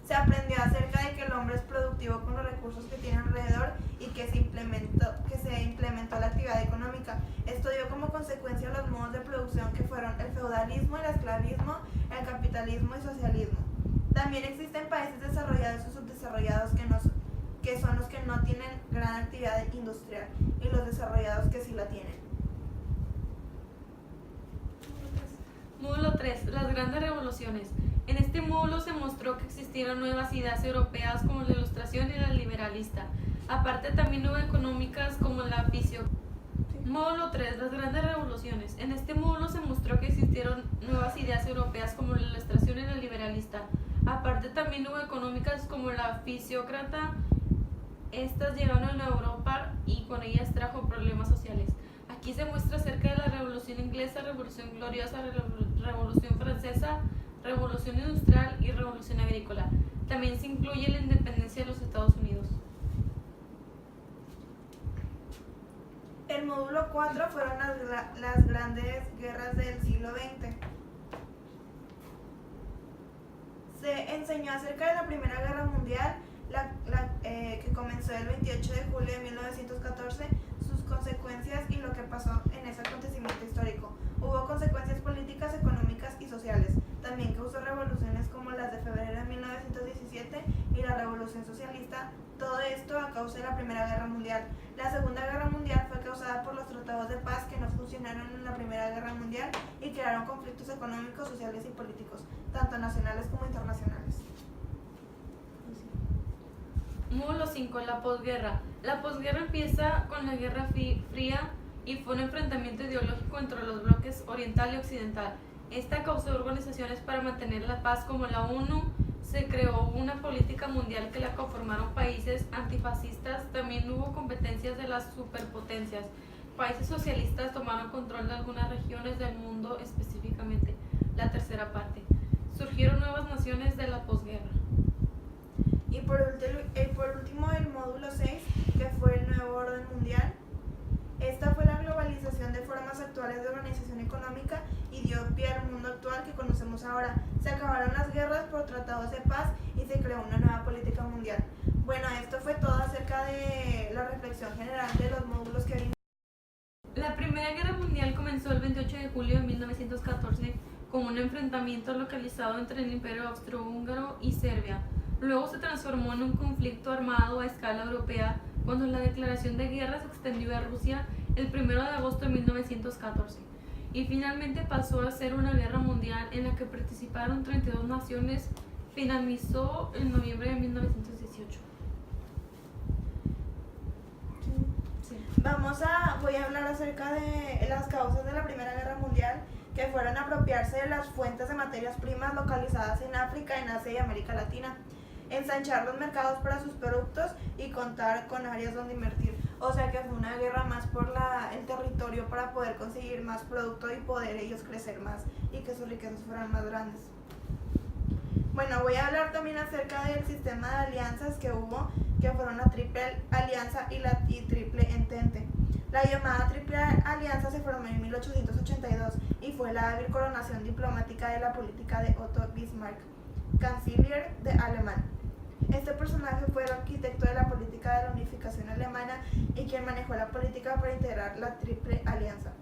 Se aprendió acerca de que el hombre es productivo con los recursos que tiene alrededor y que se implementó la actividad económica. Esto dio como consecuencia los modos de producción que fueron el feudalismo, el esclavismo, el capitalismo y socialismo. También existen países desarrollados o subdesarrollados que son los que no tienen gran actividad industrial y los desarrollados que sí la tienen. Módulo 3. Las grandes revoluciones. En este módulo se mostró que existieron nuevas ideas europeas como la ilustración y la liberalista. Aparte también hubo económicas como la Módulo 3. Las grandes revoluciones. En este módulo se mostró que existieron nuevas ideas europeas como la ilustración y la liberalista. Aparte también hubo económicas como la fisiócrata. Estas llegaron a Europa y con ellas trajo problemas sociales. Aquí se muestra acerca de la Revolución Inglesa, Revolución Gloriosa, Revolución Francesa, Revolución Industrial y Revolución Agrícola. También se incluye la independencia de los Estados Unidos. El módulo 4 fueron las grandes guerras del siglo XX. Se enseñó acerca de la Primera Guerra Mundial, que comenzó el 28 de julio de 1914, sus consecuencias y lo que pasó en ese acontecimiento histórico. Hubo consecuencias políticas, económicas y sociales. También causó revoluciones como las de febrero de 1917 y la Revolución Socialista. Todo esto a causa de la Primera Guerra Mundial. La Segunda Guerra Mundial fue causada por los tratados de paz que no funcionaron en la Primera Guerra Mundial y crearon conflictos económicos, sociales y políticos, tanto nacionales como internacionales. Módulo 5. La posguerra. La posguerra empieza con la Guerra Fría y fue un enfrentamiento ideológico entre los bloques oriental y occidental. Esta causó organizaciones para mantener la paz como la ONU. Se creó una política mundial que la conformaron países antifascistas. También hubo competencias de las superpotencias. Países socialistas tomaron control de algunas regiones del mundo, específicamente la tercera parte. Surgieron nuevas naciones de la posguerra. Y por último el módulo 6, que fue el nuevo orden mundial. Esta fue la globalización de formas actuales de organización económica y dio pie al mundo actual que conocemos ahora. Se acabaron las guerras por tratados de paz y se creó una nueva política mundial. Bueno, esto fue todo acerca de la reflexión general de los módulos que vimos. La Primera Guerra Mundial comenzó el 28 de julio de 1914 como un enfrentamiento localizado entre el Imperio Austrohúngaro y Serbia. Luego se transformó en un conflicto armado a escala europea cuando la declaración de guerra se extendió a Rusia el 1 de agosto de 1914 y finalmente pasó a ser una guerra mundial en la que participaron 32 naciones. Finalizó en noviembre de 1918. Voy a hablar acerca de las causas de la Primera Guerra Mundial, que fueron apropiarse de las fuentes de materias primas localizadas en África, en Asia y América Latina, ensanchar los mercados para sus productos y contar con áreas donde invertir. O sea que fue una guerra más por el territorio para poder conseguir más producto y poder ellos crecer más y que sus riquezas fueran más grandes. Bueno, voy a hablar también acerca del sistema de alianzas que hubo, que fueron la Triple Alianza y Triple Entente. La llamada Triple Alianza se formó en 1882 y fue la hábil coronación diplomática de la política de Otto Bismarck, canciller de Alemania. Este personaje fue el arquitecto de la política de la unificación alemana y quien manejó la política para integrar la Triple Alianza.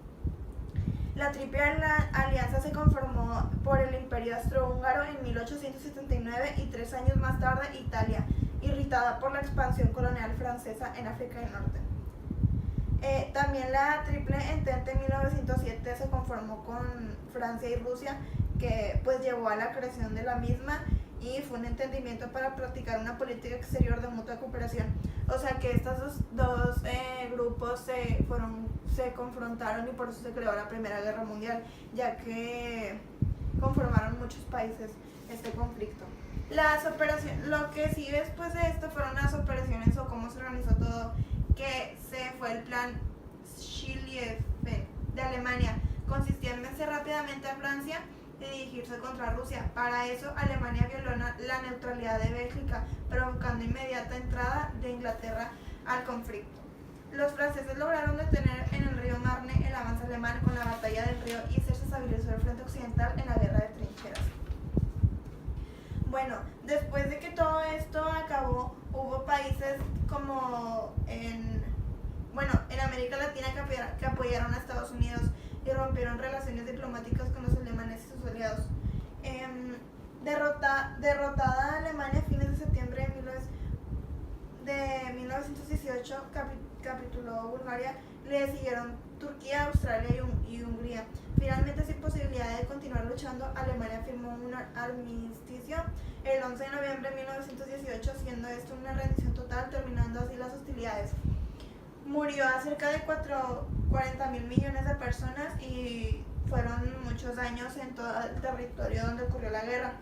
La Triple Alianza se conformó por el Imperio Austrohúngaro en 1879 y 3 años más tarde Italia, irritada por la expansión colonial francesa en África del Norte. También la Triple Entente en 1907 se conformó con Francia y Rusia, que pues llevó a la creación de la misma y fue un entendimiento para practicar una política exterior de mutua cooperación. O sea que estos dos grupos se confrontaron y por eso se creó la Primera Guerra Mundial, ya que conformaron muchos países este conflicto. Lo que sí después de esto fueron las operaciones o cómo se organizó todo, que se fue el plan Schlieffen de Alemania. Consistía en vencer rápidamente a Francia y dirigirse contra Rusia. Para eso, Alemania violó la neutralidad de Bélgica, provocando inmediata entrada de Inglaterra al conflicto. Los franceses lograron detener en el río Marne el avance alemán con la batalla del río Iser. Se estabilizó el frente occidental en la guerra de trincheras. Bueno, después de que todo esto acabó, hubo países como en América Latina que apoyaron a Estados Unidos y rompieron relaciones diplomáticas con los alemanes y sus aliados. Derrotada Alemania a fines de septiembre de 1918, capituló Bulgaria, le siguieron Turquía, Australia y Hungría. Finalmente, sin posibilidad de continuar luchando, Alemania firmó un armisticio el 11 de noviembre de 1918, siendo esto una rendición total, terminando así las hostilidades. Murió a cerca de 40.000 millones de personas y fueron muchos daños en todo el territorio donde ocurrió la guerra.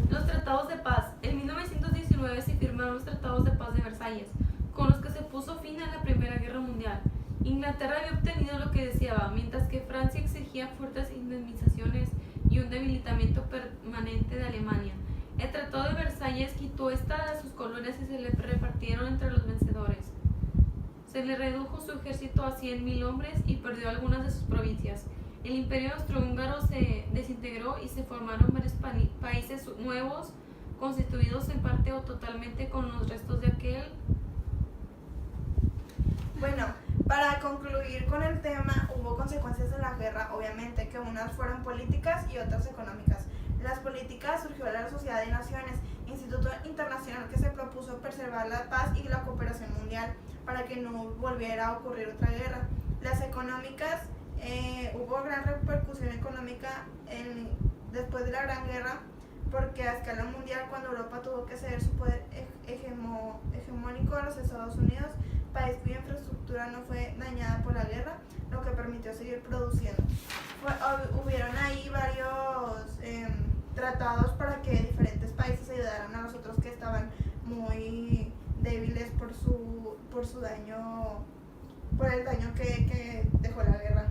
Los tratados de paz. En 1919 se firmaron los tratados de paz de Versalles, con los que se puso fin a la Primera Guerra Mundial. Inglaterra había obtenido lo que deseaba, mientras que Francia exigía fuertes indemnizaciones y un debilitamiento permanente de Alemania. El Tratado de Versalles quitó esta a sus colonias y se le repartieron entre los vencedores. Se le redujo su ejército a 100.000 hombres y perdió algunas de sus provincias. El imperio austrohúngaro se desintegró y se formaron varios países nuevos, constituidos en parte o totalmente con los restos de aquel. Bueno, para concluir con el tema, hubo consecuencias de la guerra, obviamente, que unas fueron políticas y otras económicas. Las políticas surgió de la Sociedad de Naciones, instituto internacional que se propuso preservar la paz y la cooperación mundial para que no volviera a ocurrir otra guerra. Las económicas, hubo gran repercusión económica después de la Gran Guerra, porque a escala mundial, cuando Europa tuvo que ceder su poder hegemónico a los Estados Unidos, país cuya infraestructura no fue dañada por la guerra, lo que permitió seguir produciendo. Hubieron ahí varios tratados para que diferentes países ayudaran a los otros que estaban muy débiles por el daño que dejó la guerra.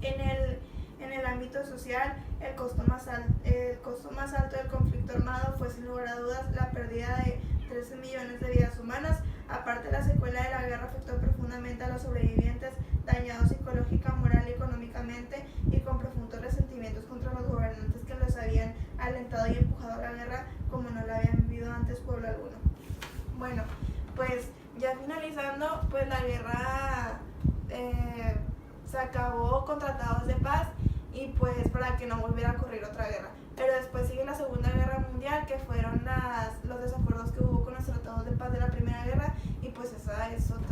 En el ámbito social, el costo más alto del conflicto armado fue, sin lugar a dudas, la pérdida de 13 millones de vidas humanas. Aparte, la secuela de la guerra afectó profundamente a los sobrevivientes, dañados psicológica, moral y económicamente, y con profundos resentimientos contra los gobernantes que los habían alentado y empujado a la guerra como no la habían vivido antes pueblo alguno. Bueno, pues ya finalizando, pues la guerra se acabó con tratados de paz y pues para que no volviera a ocurrir otra guerra. Pero después sigue la Segunda Guerra Mundial, que fueron los desacuerdos que hubo con los tratados de paz de la Primera Guerra, y pues esa es otra.